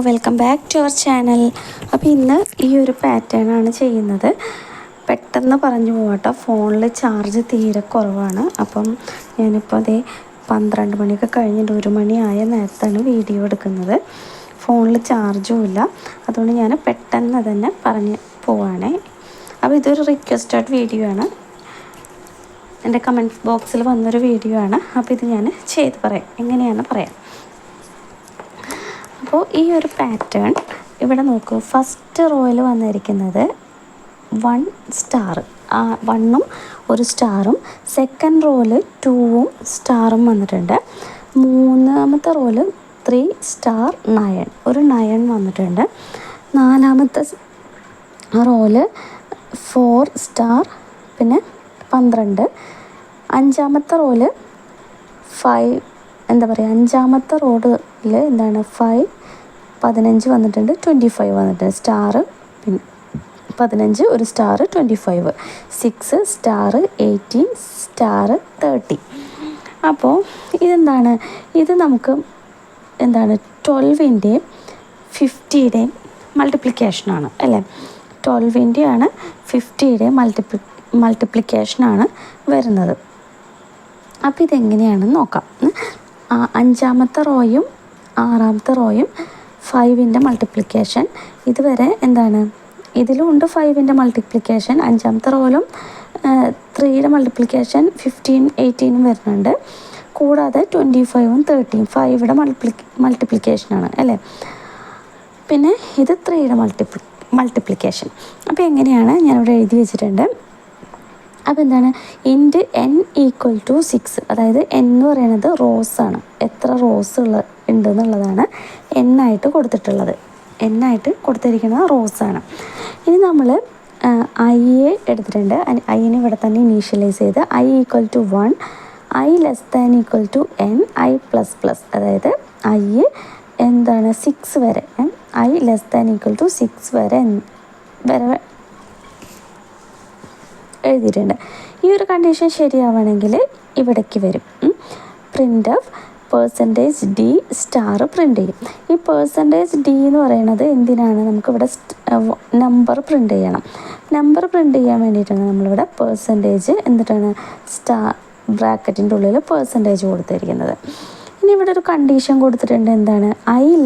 Welcome back to our channel. അപ്പോൾ ഇന്ന് ഈ ഒരു പാറ്റേൺ ആണ് ചെയ്യുന്നത്. പെട്ടെന്ന് പറഞ്ഞു പോകട്ടോ, ഫോണിൽ ചാർജ് തീരെ കുറവാണ്. അപ്പം ഞാനിപ്പോൾ അതേ 12 മണിയൊക്കെ കഴിഞ്ഞിട്ട് 1 മണിയായ നേരത്താണ് വീഡിയോ എടുക്കുന്നത്. ഫോണിൽ ചാർജും ഇല്ല, അതുകൊണ്ട് ഞാൻ പെട്ടെന്ന് തന്നെ പറഞ്ഞ് പോവാണേ. അപ്പോൾ ഇതൊരു റിക്വസ്റ്റഡ് വീഡിയോ ആണ്, എൻ്റെ കമൻറ്റ് ബോക്സിൽ വന്നൊരു വീഡിയോ ആണ്. അപ്പോൾ ഇത് ഞാൻ ചെയ്ത് പറയാം, എങ്ങനെയാണ് പറയാം. അപ്പോൾ ഈ ഒരു പാറ്റേൺ ഇവിടെ നോക്കൂ, ഫസ്റ്റ് റോയിൽ വന്നിരിക്കുന്നത് 1 സ്റ്റാർ, 1ഉം 1 സ്റ്റാറും. സെക്കൻഡ് റോയിൽ 2ഉം സ്റ്റാറും വന്നിട്ടുണ്ട്. മൂന്നാമത്തെ റോയിൽ 3 സ്റ്റാർ 9, ഒരു 9 വന്നിട്ടുണ്ട്. നാലാമത്തെ റോയിൽ 4 സ്റ്റാർ പിന്നെ 12. അഞ്ചാമത്തെ റോയിൽ 5, എന്താ പറയുക, അഞ്ചാമത്തെ റോഡിൽ എന്താണ് 5 15 വന്നിട്ടുണ്ട്, 25 വന്നിട്ടുണ്ട്. സ്റ്റാർ പിന്നെ 15, 1 സ്റ്റാർ 25, 6 സ്റ്റാർ 18, സ്റ്റാർ 30. അപ്പോൾ ഇതെന്താണ്, ഇത് നമുക്ക് എന്താണ് 12ൻ്റെയും 50യുടെയും മൾട്ടിപ്ലിക്കേഷനാണ് അല്ലേ. 12ൻ്റെയാണ് 50യുടെയും മൾട്ടിപ്ലിക്കേഷനാണ് വരുന്നത്. അപ്പോൾ ഇതെങ്ങനെയാണെന്ന് നോക്കാം. അഞ്ചാമത്തെ റോയും 6ാമത്തെ റോയും 5ൻ്റെ മൾട്ടിപ്ലിക്കേഷൻ. ഇതുവരെ എന്താണ്, ഇതിലും ഉണ്ട് 5ൻ്റെ മൾട്ടിപ്ലിക്കേഷൻ. അഞ്ചാമത്തെ റോയിലും 3യുടെ മൾട്ടിപ്ലിക്കേഷൻ 15, 18 വരുന്നുണ്ട്. കൂടാതെ 25ഉം 30, 5യുടെ മൾട്ടിപ്ലിക്കേഷനാണ് അല്ലേ. പിന്നെ ഇത് 3യുടെ മൾട്ടിപ്ലിക്കേഷൻ. അപ്പോൾ എങ്ങനെയാണ് ഞാനിവിടെ എഴുതി വെച്ചിട്ടുണ്ട്. അപ്പോൾ എന്താണ്, ഇൻറ്റ് n = 6, അതായത് n എന്ന് പറയുന്നത് റോസാണ്, എത്ര റോസ് ഉണ്ടെന്നുള്ളതാണ് n ആയിട്ട് കൊടുത്തിട്ടുള്ളത്. n ആയിട്ട് കൊടുത്തിരിക്കുന്നത് റോസാണ്. ഇനി നമ്മൾ ഐയെ എടുത്തിട്ടുണ്ട്. ഐനെ ഇവിടെ തന്നെ ഇനീഷ്യലൈസ് ചെയ്ത് i = 1, i <= n, i++, അതായത് i എന്താണ് 6 വരെ, i <= 6 വരെ എഴുതിയിട്ടുണ്ട്. ഈ ഒരു കണ്ടീഷൻ ശരിയാവണമെങ്കിൽ ഇവിടേക്ക് വരും. Print of %d star print ചെയ്യും. ഈ %d എന്ന് പറയുന്നത് എന്തിനാണ്, നമുക്കിവിടെ നമ്പർ പ്രിൻ്റ് ചെയ്യണം. നമ്പർ പ്രിൻ്റ് ചെയ്യാൻ വേണ്ടിയിട്ടാണ് നമ്മളിവിടെ % എന്നിട്ടാണ് ബ്രാക്കറ്റിൻ്റെ ഉള്ളിൽ % കൊടുത്തിരിക്കുന്നത്. ഇനി ഇവിടെ ഒരു കണ്ടീഷൻ കൊടുത്തിട്ടുണ്ട്, എന്താണ്, i >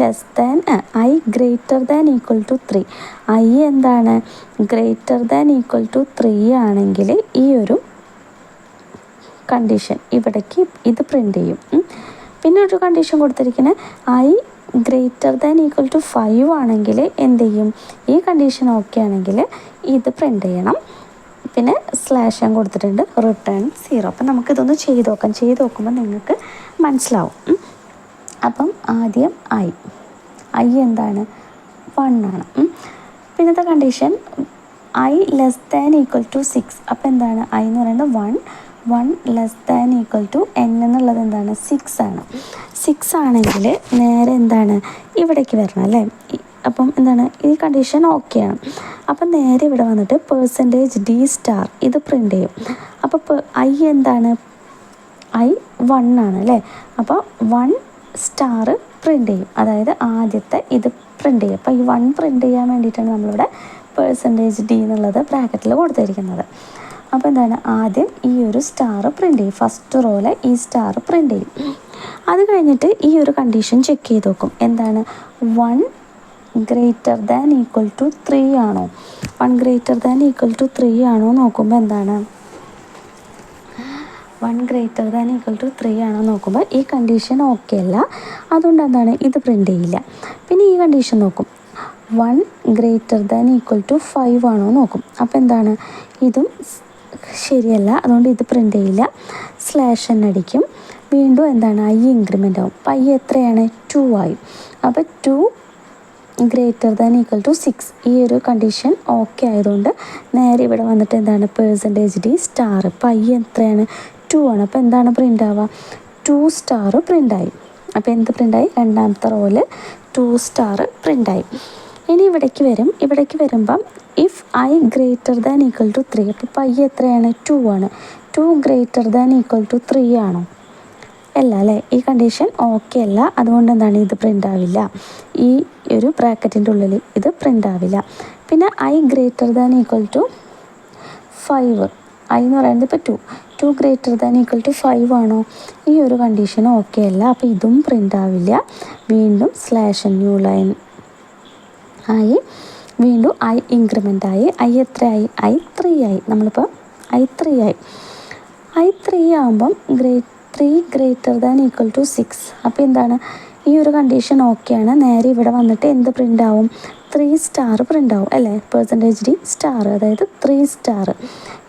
3. i എന്താണ് > 3 ആണെങ്കിൽ ഈ ഒരു കണ്ടീഷൻ ഇവിടേക്ക് ഇത് പ്രിൻ്റ് ചെയ്യും. പിന്നെ ഒരു കണ്ടീഷൻ കൊടുത്തിരിക്കുന്നത് i > 5 ആണെങ്കിൽ എന്ത് ചെയ്യും, ഈ കണ്ടീഷൻ ഓക്കെ ആണെങ്കിൽ ഇത് പ്രിൻ്റ് ചെയ്യണം. പിന്നെ സ്ലാഷ് ഞാൻ കൊടുത്തിട്ടുണ്ട്, റിട്ടേൺ 0. അപ്പം നമുക്കിതൊന്ന് ചെയ്ത് നോക്കുമ്പോൾ നിങ്ങൾക്ക് മനസ്സിലാവും. അപ്പം ആദ്യം i എന്താണ് 1 ആണ്. പിന്നത്തെ കണ്ടീഷൻ i <= 6. അപ്പം എന്താണ്, i എന്ന് പറയുന്നത് 1 <= n എന്നുള്ളത് എന്താണ് 6 ആണ്. 6 ആണെങ്കിൽ നേരെ എന്താണ് ഇവിടേക്ക് വരണം അല്ലേ. അപ്പം എന്താണ്, ഈ കണ്ടീഷൻ ഓക്കെയാണ്. അപ്പം നേരെ ഇവിടെ വന്നിട്ട് %d സ്റ്റാർ ഇത് പ്രിൻ്റ് ചെയ്യും. അപ്പോൾ i എന്താണ്, i 1 ആണ് അല്ലേ. അപ്പോൾ 1 സ്റ്റാർ പ്രിൻ്റ് ചെയ്യും, അതായത് ആദ്യത്തെ ഇത് പ്രിൻ്റ് ചെയ്യും. അപ്പോൾ ഈ 1 പ്രിൻ്റ് ചെയ്യാൻ വേണ്ടിയിട്ടാണ് നമ്മളിവിടെ %d എന്നുള്ളത് ബ്രാക്കറ്റിൽ കൊടുത്തിരിക്കുന്നത്. അപ്പോൾ എന്താണ്, ആദ്യം ഈ ഒരു സ്റ്റാർ പ്രിൻ്റ് ചെയ്യും, ഫസ്റ്റ് റോയിൽ ഈ സ്റ്റാർ പ്രിൻ്റ് ചെയ്യും. അത് കഴിഞ്ഞിട്ട് ഈ ഒരു കണ്ടീഷൻ ചെക്ക് ചെയ്ത് നോക്കും, എന്താണ് 1 > 3 ആണോ, 1 > 3 ആണോ നോക്കുമ്പോൾ എന്താണ് 1 > 3 ആണോ നോക്കുമ്പോൾ ഈ കണ്ടീഷൻ ഓക്കെ അല്ല, അതുകൊണ്ട് എന്താണ് ഇത് പ്രിൻ്റ് ചെയ്യില്ല. പിന്നെ ഈ കണ്ടീഷൻ നോക്കും, 1 > 5 ആണോ നോക്കും. അപ്പോൾ എന്താണ് ഇതും ശരിയല്ല, അതുകൊണ്ട് ഇത് പ്രിൻ്റ് ചെയ്യില്ല, സ്ലാഷ് n അടിക്കും. വീണ്ടും എന്താണ് i ഇൻക്രിമെൻ്റ് ആവും. അപ്പോൾ i എത്രയാണ് 2 ആയി. അപ്പോൾ 2 > 6, ഈ ഒരു കണ്ടീഷൻ ഓക്കെ ആയതുകൊണ്ട് നേരെ ഇവിടെ വന്നിട്ട് എന്താണ് %d സ്റ്റാർ. അപ്പോൾ i എത്രയാണ് 2 ആണ്. അപ്പോൾ എന്താണ് പ്രിൻ്റ് ആവുക, 2 സ്റ്റാർ പ്രിൻ്റായി. അപ്പോൾ എന്ത് പ്രിൻ്റായി, രണ്ടാമത്തെ റോയിൽ 2 സ്റ്റാർ പ്രിൻ്റായി. ഇനി ഇവിടേക്ക് വരുമ്പം ഇഫ് i <= 3, അപ്പോൾ i എത്രയാണ് 2 ആണ്. 2 > 3 ആണോ, അല്ല അല്ലേ, ഈ കണ്ടീഷൻ ഓക്കെ അല്ല. അതുകൊണ്ട് എന്താണ് ഇത് പ്രിൻ്റ് ആവില്ല. ഈ ഒരു ബ്രാക്കറ്റിൻ്റെ ഉള്ളിൽ ഇത് പ്രിൻ്റ് ആവില്ല. പിന്നെ I greater than equal to 5, I എന്ന് പറയുന്നത് ഇപ്പോൾ 2 ഗ്രേറ്റർ ദാൻ ഈക്വൽ ടു 5 ആണോ, ഈ ഒരു കണ്ടീഷൻ ഓക്കെ അല്ല. അപ്പോൾ ഇതും പ്രിൻ്റ് ആവില്ല. വീണ്ടും സ്ലാഷ് ന്യൂ ലൈൻ ആയി, വീണ്ടും ഐ ഇൻക്രിമെൻ്റ് ആയി. ഐ എത്രയായി? ഐ 3 ആയി. നമ്മളിപ്പോൾ ഐ 3 ആയി. ഐ 3 ആകുമ്പം 3 ഗ്രേറ്റർ ദാൻ ഈക്വൽ ടു 6. അപ്പോൾ എന്താണ്, ഈ ഒരു കണ്ടീഷൻ ഓക്കെയാണ്. നേരെ ഇവിടെ വന്നിട്ട് എന്ത് പ്രിൻ്റ് ആവും? 3 സ്റ്റാർ പ്രിൻ്റ് ആവും അല്ലേ, %d സ്റ്റാർ, അതായത് 3 സ്റ്റാർ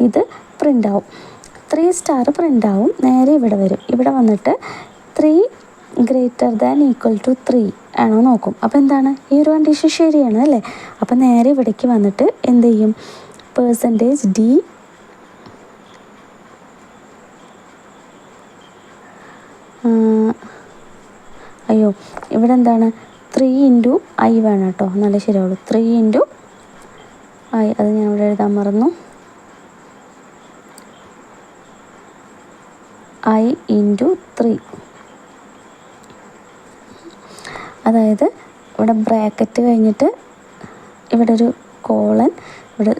ഇത് പ്രിൻ്റ് ആവും. 3 സ്റ്റാർ പ്രിൻ്റ് ആവും. നേരെ ഇവിടെ വരും. ഇവിടെ വന്നിട്ട് 3 ഗ്രേറ്റർ ദാൻ ഈക്വൽ ടു 3 ആണോ നോക്കും. അപ്പോൾ എന്താണ്, ഈ ഒരു കണ്ടീഷൻ ശരിയാണ് അല്ലേ. അപ്പോൾ നേരെ ഇവിടേക്ക് വന്നിട്ട് എന്ത് ചെയ്യും? %d അയ്യോ, ഇവിടെ എന്താണ് 3 ഇൻറ്റു ഐ വേണം കേട്ടോ, നല്ല ശരിയാവുള്ളൂ. 3 ഇൻറ്റു ഐ, അത് ഞാൻ ഇവിടെ എഴുതാൻ മറന്നു. ഐ ഇൻറ്റു 3, അതായത് ഇവിടെ ബ്രാക്കറ്റ് കഴിഞ്ഞിട്ട് ഇവിടെ ഒരു കോളൻ, ഇവിടെ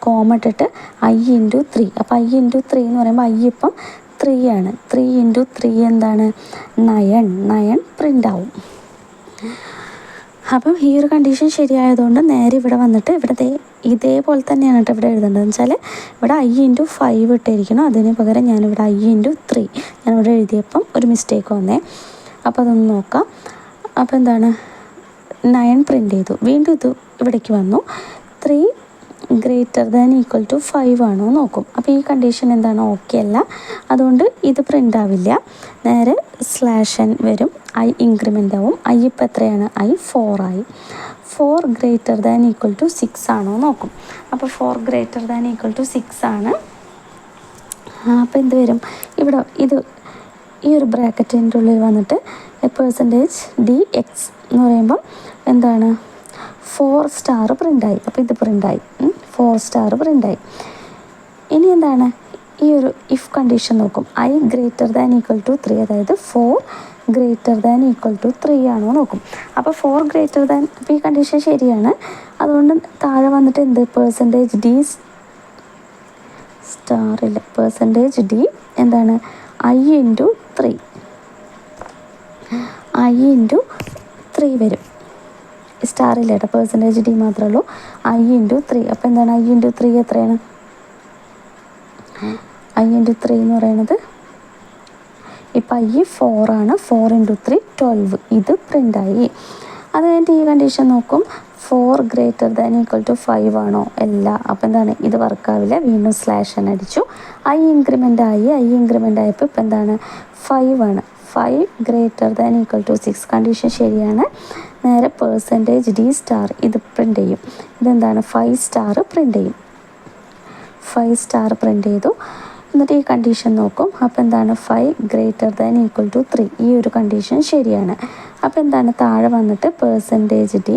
കോമ ഇട്ടിട്ട് ഐ ഇൻറ്റു 3. അപ്പോൾ ഐ ഇൻറ്റു 3 എന്ന് പറയുമ്പോൾ ഐ ഇപ്പം 3 ആണ്. 3 ഇൻറ്റു 3 എന്താണ്? 9 പ്രിൻ്റ് ആവും. അപ്പം ഈ ഒരു കണ്ടീഷൻ ശരിയായതുകൊണ്ട് നേരെ ഇവിടെ വന്നിട്ട് ഇവിടെ ഇതേപോലെ തന്നെയാണ് കേട്ടോ ഇവിടെ എഴുതേണ്ടതെന്ന് വെച്ചാൽ ഇവിടെ ഐ ഇൻറ്റു 5 ഇട്ടിരിക്കണം. അതിന് പകരം ഞാനിവിടെ ഐ ഇൻറ്റു 3 ഞാനിവിടെ എഴുതിയപ്പം ഒരു മിസ്റ്റേക്ക് വന്നേ. അപ്പോൾ അതൊന്ന് നോക്കാം. അപ്പോൾ എന്താണ്, 9 പ്രിൻ്റ് ചെയ്തു. വീണ്ടും ഇത് ഇവിടേക്ക് വന്നു. 3 ഗ്രേറ്റർ ദാൻ ഈക്വൽ ടു 5 ആണോ നോക്കും. അപ്പോൾ ഈ കണ്ടീഷൻ എന്താണ്, ഓക്കെ അല്ല. അതുകൊണ്ട് ഇത് പ്രിൻ്റ് ആവില്ല. നേരെ /n വരും, ഐ ഇൻക്രിമെൻ്റ് ആവും. ഐ ഇപ്പോൾ എത്രയാണ്? ഐ 4 ആയി. 4 ഗ്രേറ്റർ ദാൻ ഈക്വൽ ടു 6 ആണോ നോക്കും. അപ്പോൾ 4 ഗ്രേറ്റർ ദാൻ ഈക്വൽ ടു 6 ആണ്. അപ്പോൾ എന്ത് വരും? ഇവിടെ ഇത് ഈ ഒരു ബ്രാക്കറ്റിൻ്റെ ഉള്ളിൽ വന്നിട്ട് %dx എന്ന് പറയുമ്പം എന്താണ്, 4 സ്റ്റാർ പ്രിൻ്റായി. അപ്പോൾ ഇത് പ്രിൻ്റായി, 4 സ്റ്റാർ പ്രിൻ്റായി. ഇനി എന്താണ്, ഈ ഒരു ഇഫ് കണ്ടീഷൻ നോക്കും. I greater than equal to 3, അതായത് 4 ഗ്രേറ്റർ ദാൻ ഈക്വൽ ടു 3 ആണോ നോക്കും. അപ്പോൾ 4 ഗ്രേറ്റർ ദാൻ, അപ്പോൾ ഈ കണ്ടീഷൻ ശരിയാണ്. അതുകൊണ്ട് താഴെ വന്നിട്ട് എന്ത്, %d സ്റ്റാറില്ല, %d എന്താണ്, ഐ ഇൻറ്റു 3, ഐ ഇൻറ്റു 3 വരും. സ്റ്റാറില്ല കേട്ടോ, %d മാത്രമേ ഉള്ളൂ. I into 3. അപ്പോൾ എന്താണ്, ഐ ഇൻറ്റു 3 എത്രയാണ്? ഐ ഇൻറ്റു 3 എന്ന് പറയുന്നത് ഇപ്പം ഐ 4 ആണ്. 4 ഇൻറ്റു 3 12. ഇത് പ്രിൻ്റായി. അത് കഴിഞ്ഞിട്ട് ഈ കണ്ടീഷൻ നോക്കും. 4 ഗ്രേറ്റർ ദാൻ ഈക്വൽ ടു 5 ആണോ? അല്ല. അപ്പോൾ എന്താണ്, ഇത് വർക്കാവില്ല. വീണ്ടും /n അടിച്ചു. ഐ ഇൻക്രിമെൻ്റ് ആയി. ഐ ഇൻക്രിമെൻ്റ് ആയപ്പോൾ ഇപ്പം എന്താണ്, 5 ആണ്. 5 greater than equal to 6 condition ശരിയാണ്. നേരെ %d സ്റ്റാർ ഇത് പ്രിൻ്റ് ചെയ്യും. ഇതെന്താണ്, 5 സ്റ്റാർ പ്രിൻ്റ് ചെയ്യും. 5 സ്റ്റാർ പ്രിൻ്റ് ചെയ്തു. എന്നിട്ട് ഈ കണ്ടീഷൻ നോക്കും. അപ്പോൾ എന്താണ്, 5 ഗ്രേറ്റർ ദാൻ ഈക്വൽ ടു 3, ഈ ഒരു കണ്ടീഷൻ ശരിയാണ്. അപ്പോൾ എന്താണ്, താഴെ വന്നിട്ട് %d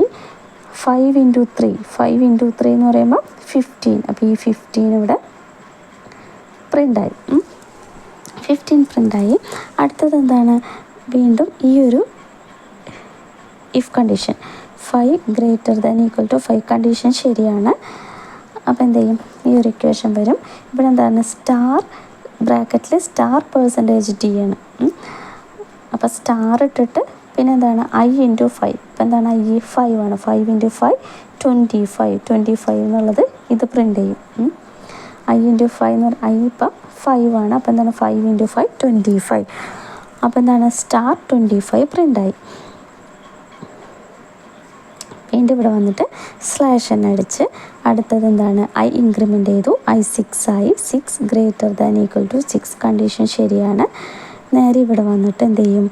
5 ഇൻറ്റു 3, 5 ഇൻറ്റു 3 എന്ന് പറയുമ്പോൾ 15. അപ്പോൾ ഈ 15 ഇവിടെ പ്രിൻ്റായി, 15 പ്രിൻ്റായി. അടുത്തത് എന്താണ്, വീണ്ടും ഈ ഒരു if condition 5 greater than equal to 5 condition ശരിയാണ്. അപ്പോൾ എന്ത് ചെയ്യും, ഈ ഒരു ഇക്വേഷൻ വരും. ഇവിടെ എന്താണ്, സ്റ്റാർ ബ്രാക്കറ്റിൽ സ്റ്റാർ %d ആണ്. അപ്പോൾ സ്റ്റാർ ഇട്ടിട്ട് പിന്നെ എന്താണ്, ഐ ഇൻറ്റു 5. അപ്പോൾ എന്താണ്, ഐ 5 ആണ്. 5 ഇൻറ്റു 5 25 എന്നുള്ളത് ഇത് പ്രിൻ്റ് ചെയ്യും. ഐ ഇൻറ്റു 5 എന്ന് പറഞ്ഞാൽ ഐ ഇപ്പം 5 ആണ്. അപ്പോൾ എന്താണ്, 5 ഇൻറ്റു 5 25. അപ്പോൾ എന്താണ്, സ്റ്റാർ 25 പ്രിൻ്റായി. വീണ്ടും ഇവിടെ വന്നിട്ട് /n അടിച്ച് അടുത്തത് എന്താണ്, ഐ ഇൻക്രിമെൻ്റ് ചെയ്തു. ഐ 6 ആയി. 6 greater than equal to 6 condition ശരിയാണ്. നേരെ ഇവിടെ വന്നിട്ട് എന്ത് ചെയ്യും,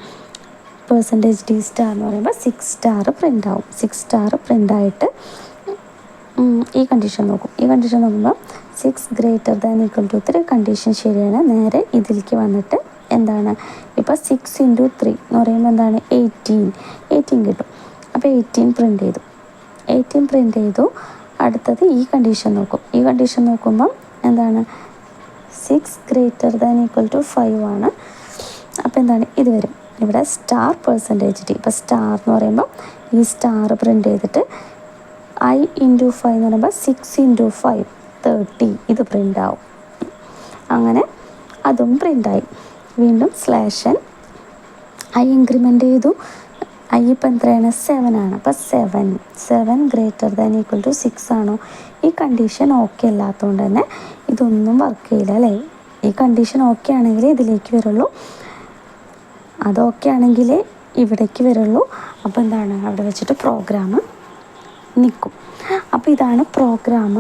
%d സ്റ്റാർ എന്ന് പറയുമ്പോൾ 6 സ്റ്റാർ പ്രിൻ്റ് ആവും. 6 സ്റ്റാർ പ്രിൻ്റായിട്ട് ഈ കണ്ടീഷൻ നോക്കും. ഈ കണ്ടീഷൻ നോക്കുമ്പോൾ 6 greater than equal to 3 condition ശരിയാണ്. നേരെ ഇതിലേക്ക് വന്നിട്ട് എന്താണ്, ഇപ്പോൾ 6 ഇൻറ്റു 3 എന്ന് പറയുമ്പോൾ എന്താണ്, 18 കിട്ടും. അപ്പോൾ 18 പ്രിൻ്റ് ചെയ്തു. 18 പ്രിൻ്റ് ചെയ്തു. അടുത്തത് ഈ കണ്ടീഷൻ നോക്കും. ഈ കണ്ടീഷൻ നോക്കുമ്പം എന്താണ്, 6 ഗ്രേറ്റർ ദാൻ ഈക്വൽ ടു 5 ആണ്. അപ്പോൾ എന്താണ് ഇത് വരും ഇവിടെ സ്റ്റാർ %d. ഇപ്പോൾ സ്റ്റാർ എന്ന് പറയുമ്പോൾ ഈ സ്റ്റാർ പ്രിൻ്റ് ചെയ്തിട്ട് I × 5 എന്ന് പറയുമ്പോൾ 6 × 5 30 ഇത് പ്രിൻ്റ് ആവും. അങ്ങനെ അതും പ്രിൻ്റായി. വീണ്ടും /n I ഇൻക്രിമെൻ്റ് ചെയ്തു. I ഇപ്പം എത്രയാണ് 7 ആണ്. അപ്പോൾ 7 > 6 ആണോ? ഈ കണ്ടീഷൻ ഓക്കെ അല്ലാത്തതുകൊണ്ട് തന്നെ ഇതൊന്നും വർക്ക് ചെയ്യില്ല അല്ലേ. ഈ കണ്ടീഷൻ ഓക്കെ ആണെങ്കിൽ ഇതിലേക്ക് വരുള്ളൂ, അത് ഓക്കെ ആണെങ്കിൽ ഇവിടേക്ക് വരുള്ളൂ. അപ്പോൾ എന്താണ് അവിടെ വെച്ചിട്ട് പ്രോഗ്രാം നിൽക്കും. അപ്പോൾ ഇതാണ് പ്രോഗ്രാം.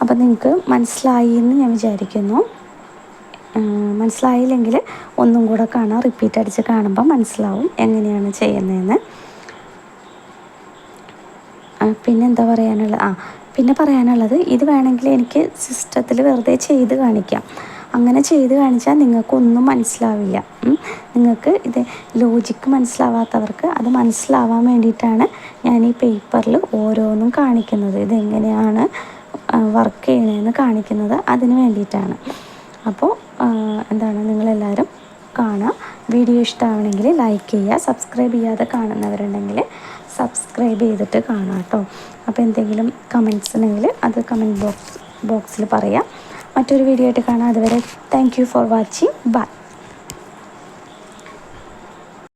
അപ്പോൾ നിങ്ങൾക്ക് മനസ്സിലായി എന്ന് ഞാൻ വിചാരിക്കുന്നു. മനസ്സിലായില്ലെങ്കിൽ ഒന്നും കൂടെ കാണാം, റിപ്പീറ്റ് അടിച്ച് കാണുമ്പോൾ മനസ്സിലാവും എങ്ങനെയാണ് ചെയ്യുന്നതെന്ന്. പിന്നെന്താ പറയാനുള്ളത് ഇത് വേണമെങ്കിൽ എനിക്ക് സിസ്റ്റത്തിൽ വെറുതെ ചെയ്ത് കാണിക്കാം. അങ്ങനെ ചെയ്ത് കാണിച്ചാൽ നിങ്ങൾക്കൊന്നും മനസ്സിലാവില്ല. നിങ്ങൾക്ക് ഇത് ലോജിക്ക് മനസ്സിലാവാത്തവർക്ക് അത് മനസ്സിലാവാൻ വേണ്ടിയിട്ടാണ് ഞാൻ ഈ പേപ്പറിൽ ഓരോന്നും കാണിക്കുന്നത്. ഇതെങ്ങനെയാണ് വർക്ക് ചെയ്യണതെന്ന് കാണിക്കുന്നത് അതിന് വേണ്ടിയിട്ടാണ്. അപ്പോൾ എന്താണ് നിങ്ങളെല്ലാവരും കാണുക. വീഡിയോ ഇഷ്ടമാവണമെങ്കിൽ ലൈക്ക് ചെയ്യുക. സബ്സ്ക്രൈബ് ചെയ്യാതെ കാണുന്നവരുണ്ടെങ്കിൽ സബ്സ്ക്രൈബ് ചെയ്തിട്ട് കാണാം കേട്ടോ. അപ്പോൾ എന്തെങ്കിലും കമൻറ്റ്സ് ഉണ്ടെങ്കിൽ അത് കമൻറ്റ് ബോക്സിൽ പറയാം. മറ്റൊരു വീഡിയോ ആയിട്ട് കാണാം. അതുവരെ thank you for watching. By.